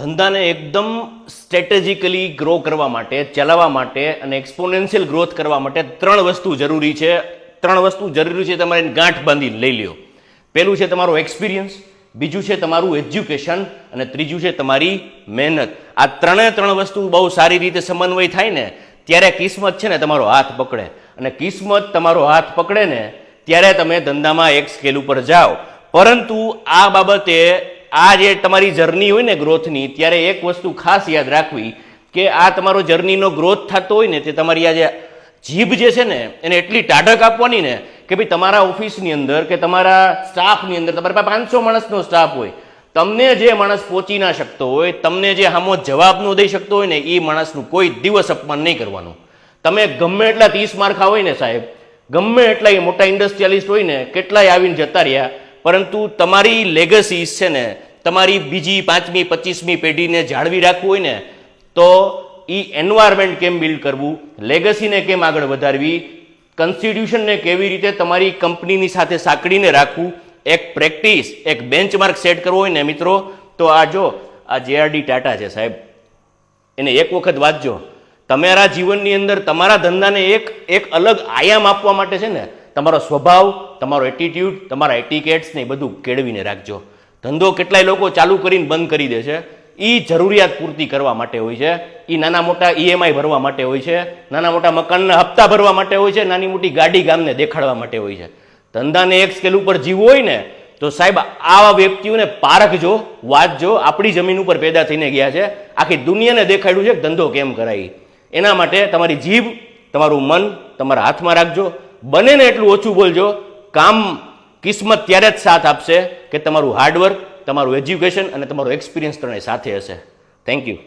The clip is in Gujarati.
ધંધાને એકદમ સ્ટ્રેટેજિકલી ગ્રો કરવા માટે, ચલાવવા માટે અને એક્સપોનેન્શિયલ ગ્રોથ કરવા માટે ત્રણ વસ્તુ જરૂરી છે. તમારે ગાંઠ બાંધીને લઈ લ્યો. પહેલું છે તમારો એક્સપિરિયન્સ, બીજું છે તમારું એજ્યુકેશન અને ત્રીજું છે તમારી મહેનત. આ ત્રણ વસ્તુ બહુ સારી રીતે સમન્વય થાય ને ત્યારે કિસ્મત છે ને તમારો હાથ પકડે, અને કિસ્મત તમારો હાથ પકડે ને ત્યારે તમે ધંધામાં એક સ્કેલ ઉપર જાઓ. પરંતુ આ બાબતે આ જે તમારી જર્ની હોય ને ગ્રોથની, ત્યારે એક વસ્તુ ખાસ યાદ રાખવી કે આ તમારો જર્નીનો ગ્રોથ થતો હોય ને તે તમારી આ જે જીભ જે છે ને એને એટલી ટાઢક આપવાની ને કે ભાઈ તમારા ઓફિસની અંદર કે તમારા સ્ટાફની અંદર તમારી પાસે 500 માણસનો સ્ટાફ હોય, તમને જે માણસ પહોંચી ના શકતો હોય, તમને જે સામો જવાબ ન દઈ શકતો હોય ને એ માણસનું કોઈ દિવસ અપમાન નહીં કરવાનું. તમે ગમે એટલા 30 માર્ખા હોય ને સાહેબ, ગમે એટલા મોટા ઇન્ડસ્ટ્રીયાલિસ્ટ હોય ને, કેટલાય આવીને જતા રહ્યા, પરંતુ તમારી લેગસી છે ને તમારી બીજી 5મી 25મી પેઢીને જાળવી રાખવું હોય ને તો એ એન્વાયરમેન્ટ કેમ બિલ્ડ કરવું, લેગસીને કેમ આગળ વધારવી, કોન્સ્ટિટ્યુશનને કેવી રીતે તમારી કંપનીની સાથે સાંકળીને રાખવું, એક પ્રેક્ટિસ, એક બેન્ચમાર્ક સેટ કરવો હોય ને મિત્રો, તો આ જો આ JRD ટાટા છે સાહેબ, એને એક વખત વાંચજો. તમારા જીવનની અંદર તમારા ધંધાને એક અલગ આયામ આપવા માટે છે ને તમારો સ્વભાવ, તમારો એટીટ્યુડ, તમારા એટિકેટ્સ ને બધું કેળવીને રાખજો. ધંધો કેટલાય લોકો ચાલુ કરીને બંધ કરી દે છે, એ જરૂરિયાત પૂર્તિ કરવા માટે હોય છે, એ નાના મોટા EMI ભરવા માટે હોય છે, નાના મોટા મકાનના હપ્તા ભરવા માટે હોય છે, નાની મોટી ગાડી ગામને દેખાડવા માટે હોય છે. ધંધાને એક સ્કેલ ઉપર જીવવો હોય ને તો સાહેબ આવા વ્યક્તિઓને પારખજો, વાંચજો. આપણી જમીન ઉપર પેદા થઈને ગયા છે, આખી દુનિયાને દેખાડ્યું છે કે ધંધો કેમ કરાય. એના માટે તમારી જીભ, તમારું મન તમારા હાથમાં રાખજો. બને ને એટલું ઓછું બોલજો. કામ કિસ્મત ત્યારે જ સાથ આપશે કે તમારું હાર્ડવર્ક, તમારું એજ્યુકેશન અને તમારો એક્સપિરિયન્સ ત્રણેય સાથે હશે. Thank you.